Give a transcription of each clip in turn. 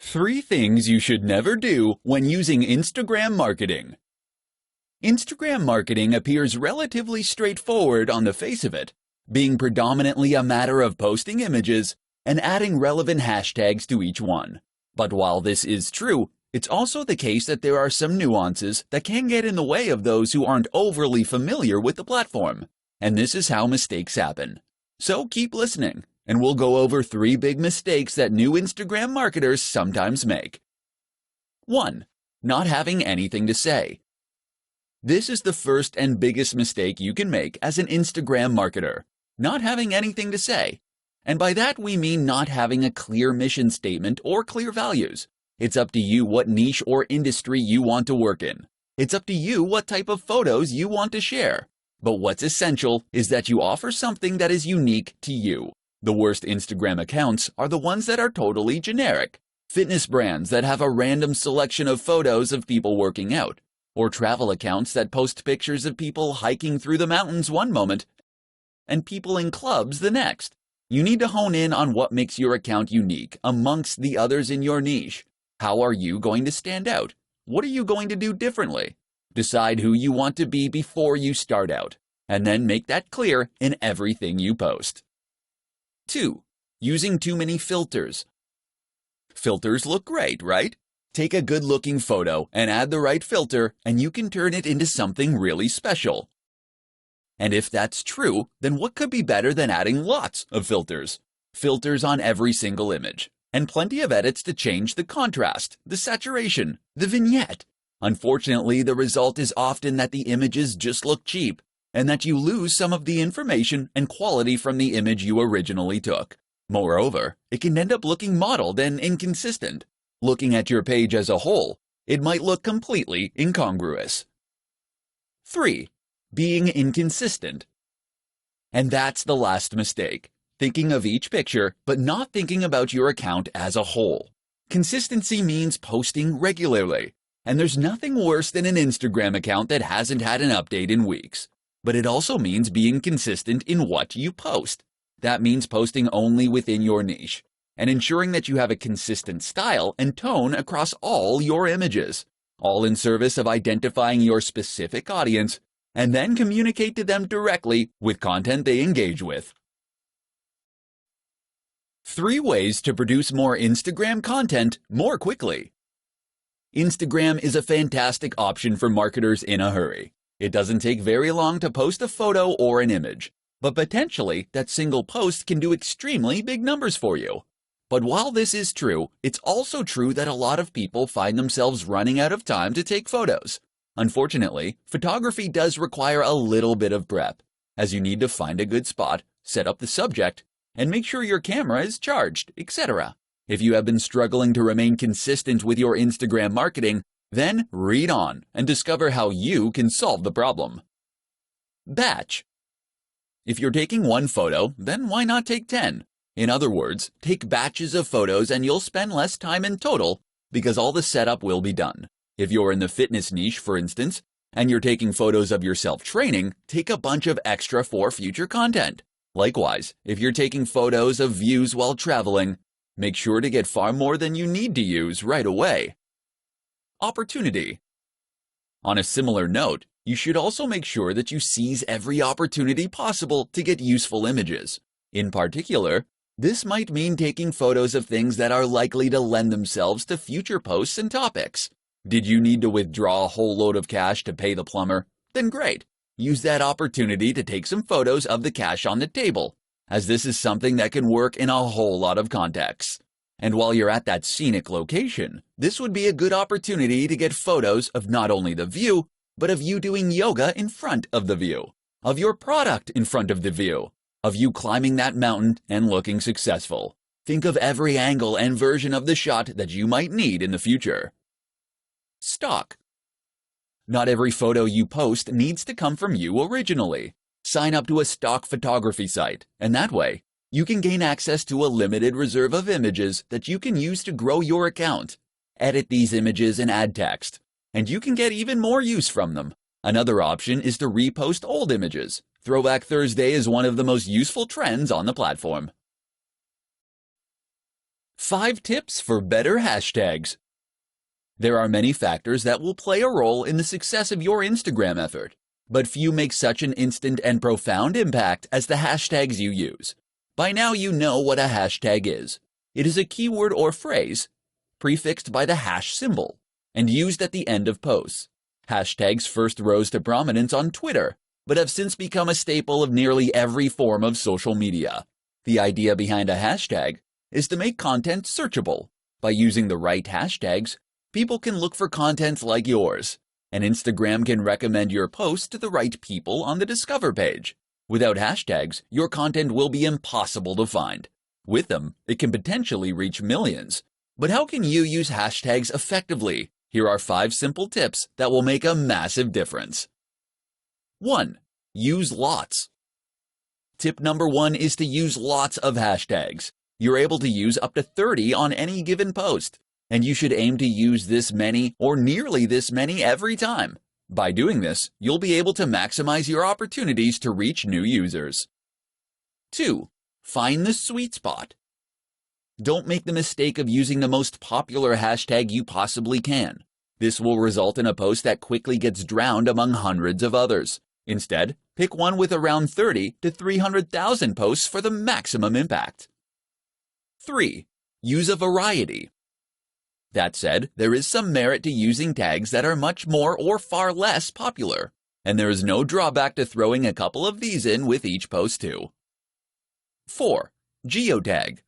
3 things you should never do when using Instagram marketing. Instagram marketing appears relatively straightforward on the face of it, being predominantly a matter of posting images and adding relevant hashtags to each one. But while this is true, it's also the case that there are some nuances that can get in the way of those who aren't overly familiar with the platform, and this is how mistakes happen. So keep listening, and we'll go over 3 big mistakes that new Instagram marketers sometimes make. 1. Not having anything to say. This is the first and biggest mistake you can make as an Instagram marketer, not having anything to say. And by that we mean not having a clear mission statement or clear values. It's up to you what niche or industry you want to work in. It's up to you what type of photos you want to share. But what's essential is that you offer something that is unique to you. The worst Instagram accounts are the ones that are totally generic. Fitness brands that have a random selection of photos of people working out, or travel accounts that post pictures of people hiking through the mountains one moment and people in clubs the next. You need to hone in on what makes your account unique amongst the others in your niche. How are you going to stand out? What are you going to do differently? Decide who you want to be before you start out, and then make that clear in everything you post. 2. Using too many filters. Filters look great, right? Take a good-looking photo and add the right filter, and you can turn it into something really special. And if that's true, then what could be better than adding lots of filters? Filters on every single image, and plenty of edits to change the contrast, the saturation, the vignette. Unfortunately, the result is often that the images just look cheap, and that you lose some of the information and quality from the image you originally took. Moreover, it can end up looking modeled and inconsistent. Looking at your page as a whole, it might look completely incongruous. 3. Being inconsistent. And that's the last mistake. Thinking of each picture, but not thinking about your account as a whole. Consistency means posting regularly, and there's nothing worse than an Instagram account that hasn't had an update in weeks. But it also means being consistent in what you post. That means posting only within your niche, and ensuring that you have a consistent style and tone across all your images, all in service of identifying your specific audience, and then communicate to them directly with content they engage with. 3 ways to produce more Instagram content more quickly. Instagram is a fantastic option for marketers in a hurry. It doesn't take very long to post a photo or an image, but potentially that single post can do extremely big numbers for you. But while this is true, it's also true that a lot of people find themselves running out of time to take photos. Unfortunately, photography does require a little bit of prep, as you need to find a good spot, set up the subject, and make sure your camera is charged, etc. If you have been struggling to remain consistent with your Instagram marketing, then read on and discover how you can solve the problem. Batch. If you're taking one photo, then why not take 10? In other words, take batches of photos and you'll spend less time in total because all the setup will be done. If you're in the fitness niche, for instance, and you're taking photos of yourself training, take a bunch of extra for future content. Likewise, if you're taking photos of views while traveling, make sure to get far more than you need to use right away. Opportunity. On a similar note, you should also make sure that you seize every opportunity possible to get useful images. In particular, this might mean taking photos of things that are likely to lend themselves to future posts and topics. Did you need to withdraw a whole load of cash to pay the plumber? Then great. Use that opportunity to take some photos of the cash on the table, as this is something that can work in a whole lot of contexts. And while you're at that scenic location, this would be a good opportunity to get photos of not only the view, but of you doing yoga in front of the view, of your product in front of the view, of you climbing that mountain and looking successful. Think of every angle and version of the shot that you might need in the future. Stock. Not every photo you post needs to come from you originally. Sign up to a stock photography site, and that way, you can gain access to a limited reserve of images that you can use to grow your account. Edit these images and add text, and you can get even more use from them. Another option is to repost old images. Throwback Thursday is one of the most useful trends on the platform. 5 tips for better hashtags. There are many factors that will play a role in the success of your Instagram effort, but few make such an instant and profound impact as the hashtags you use. By now you know what a hashtag is. It is a keyword or phrase prefixed by the hash symbol and used at the end of posts. Hashtags first rose to prominence on Twitter, but have since become a staple of nearly every form of social media. The idea behind a hashtag is to make content searchable. By using the right hashtags, people can look for content like yours, and Instagram can recommend your post to the right people on the Discover page. Without hashtags, your content will be impossible to find. With them, it can potentially reach millions. But how can you use hashtags effectively? Here are 5 simple tips that will make a massive difference. 1. Use lots. Tip number 1 is to use lots of hashtags. You're able to use up to 30 on any given post, and you should aim to use this many or nearly this many every time. By doing this, you'll be able to maximize your opportunities to reach new users. 2. Find the sweet spot. Don't make the mistake of using the most popular hashtag you possibly can. This will result in a post that quickly gets drowned among hundreds of others. Instead, pick one with around 30 to 300,000 posts for the maximum impact. 3. Use a variety. That said, there is some merit to using tags that are much more or far less popular, and there is no drawback to throwing a couple of these in with each post too. 4. Geotag.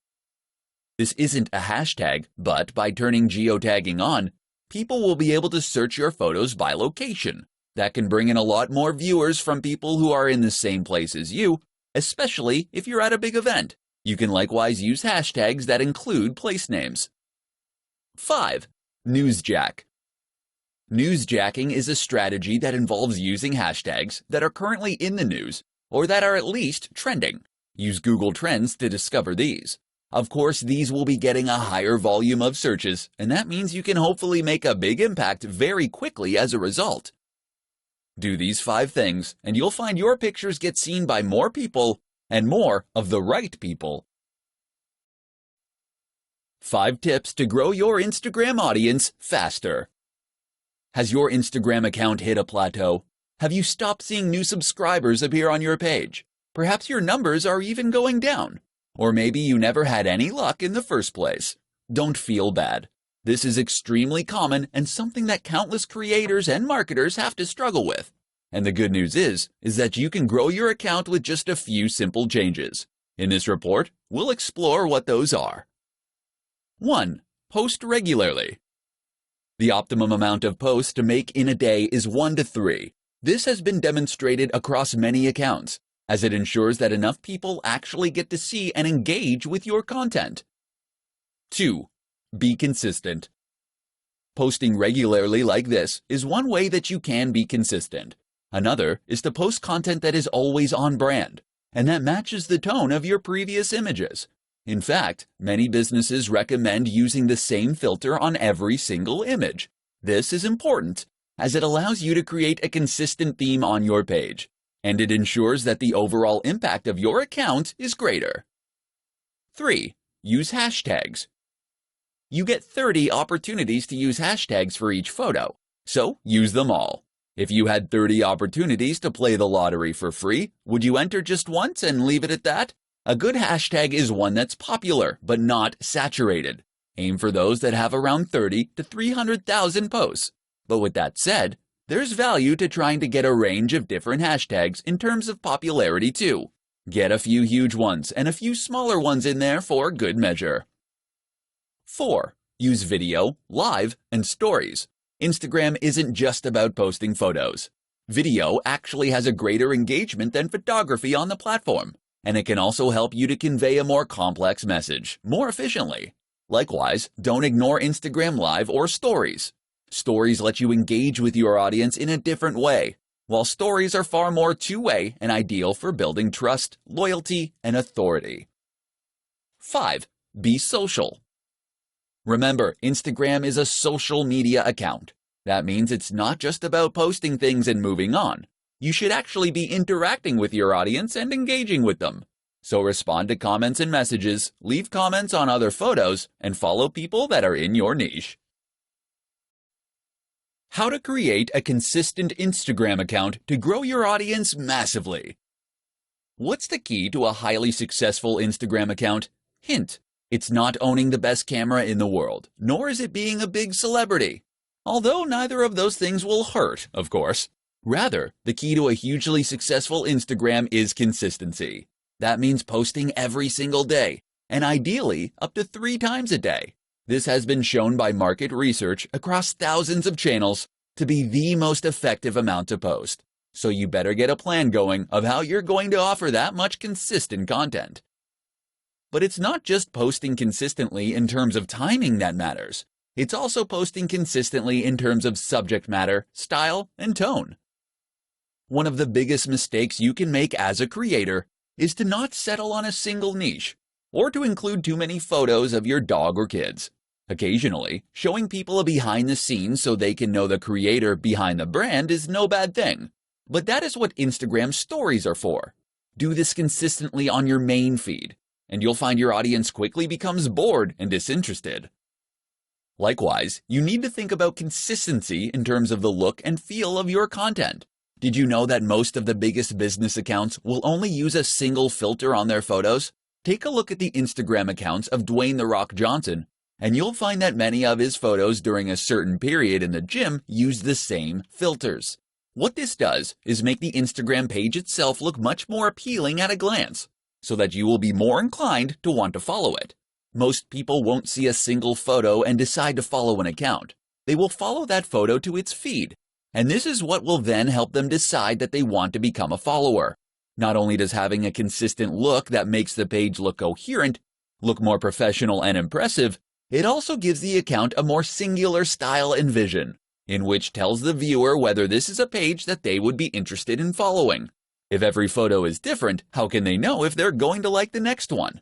This isn't a hashtag, but by turning geotagging on, people will be able to search your photos by location. That can bring in a lot more viewers from people who are in the same place as you, especially if you're at a big event. You can likewise use hashtags that include place names. 5. Newsjack. Newsjacking is a strategy that involves using hashtags that are currently in the news or that are at least trending. Use Google Trends to discover these. Of course, these will be getting a higher volume of searches, and that means you can hopefully make a big impact very quickly as a result. Do these 5 things, and you'll find your pictures get seen by more people and more of the right people. 5 tips to grow your Instagram audience faster. Has your Instagram account hit a plateau? Have you stopped seeing new subscribers appear on your page? Perhaps your numbers are even going down. Or maybe you never had any luck in the first place. Don't feel bad. This is extremely common and something that countless creators and marketers have to struggle with. And the good news is that you can grow your account with just a few simple changes. In this report, we'll explore what those are. 1. Post regularly. The optimum amount of posts to make in a day is 1 to 3. This has been demonstrated across many accounts, as it ensures that enough people actually get to see and engage with your content. 2. Be consistent. Posting regularly like this is one way that you can be consistent. Another is to post content that is always on brand, and that matches the tone of your previous images. In fact, many businesses recommend using the same filter on every single image. This is important, as it allows you to create a consistent theme on your page, and it ensures that the overall impact of your account is greater. 3. Use hashtags. You get 30 opportunities to use hashtags for each photo, so use them all. If you had 30 opportunities to play the lottery for free, would you enter just once and leave it at that? A good hashtag is one that's popular, but not saturated. Aim for those that have around 30 to 300,000 posts. But with that said, there's value to trying to get a range of different hashtags in terms of popularity too. Get a few huge ones and a few smaller ones in there for good measure. 4. Use video, live, and stories. Instagram isn't just about posting photos. Video actually has a greater engagement than photography on the platform, and it can also help you to convey a more complex message more efficiently. Likewise, don't ignore Instagram Live or Stories. Stories let you engage with your audience in a different way, while stories are far more two-way and ideal for building trust, loyalty, and authority. 5. Be social. Remember, Instagram is a social media account. That means it's not just about posting things and moving on. You should actually be interacting with your audience and engaging with them. So respond to comments and messages, leave comments on other photos, and follow people that are in your niche. How to create a consistent Instagram account to grow your audience massively. What's the key to a highly successful Instagram account? Hint: it's not owning the best camera in the world, nor is it being a big celebrity. Although neither of those things will hurt, of course. Rather, the key to a hugely successful Instagram is consistency. That means posting every single day, and ideally up to 3 times a day. This has been shown by market research across thousands of channels to be the most effective amount to post. So you better get a plan going of how you're going to offer that much consistent content. But it's not just posting consistently in terms of timing that matters. It's also posting consistently in terms of subject matter, style, and tone. One of the biggest mistakes you can make as a creator is to not settle on a single niche, or to include too many photos of your dog or kids. Occasionally, showing people a behind the scenes so they can know the creator behind the brand is no bad thing. But that is what Instagram stories are for. Do this consistently on your main feed, and you'll find your audience quickly becomes bored and disinterested. Likewise, you need to think about consistency in terms of the look and feel of your content. Did you know that most of the biggest business accounts will only use a single filter on their photos? Take a look at the Instagram accounts of Dwayne "The Rock" Johnson, and you'll find that many of his photos during a certain period in the gym use the same filters. What this does is make the Instagram page itself look much more appealing at a glance, so that you will be more inclined to want to follow it. Most people won't see a single photo and decide to follow an account. They will follow that photo to its feed, and this is what will then help them decide that they want to become a follower. Not only does having a consistent look that makes the page look coherent, look more professional and impressive, it also gives the account a more singular style and vision, in which tells the viewer whether this is a page that they would be interested in following. If every photo is different, how can they know if they're going to like the next one?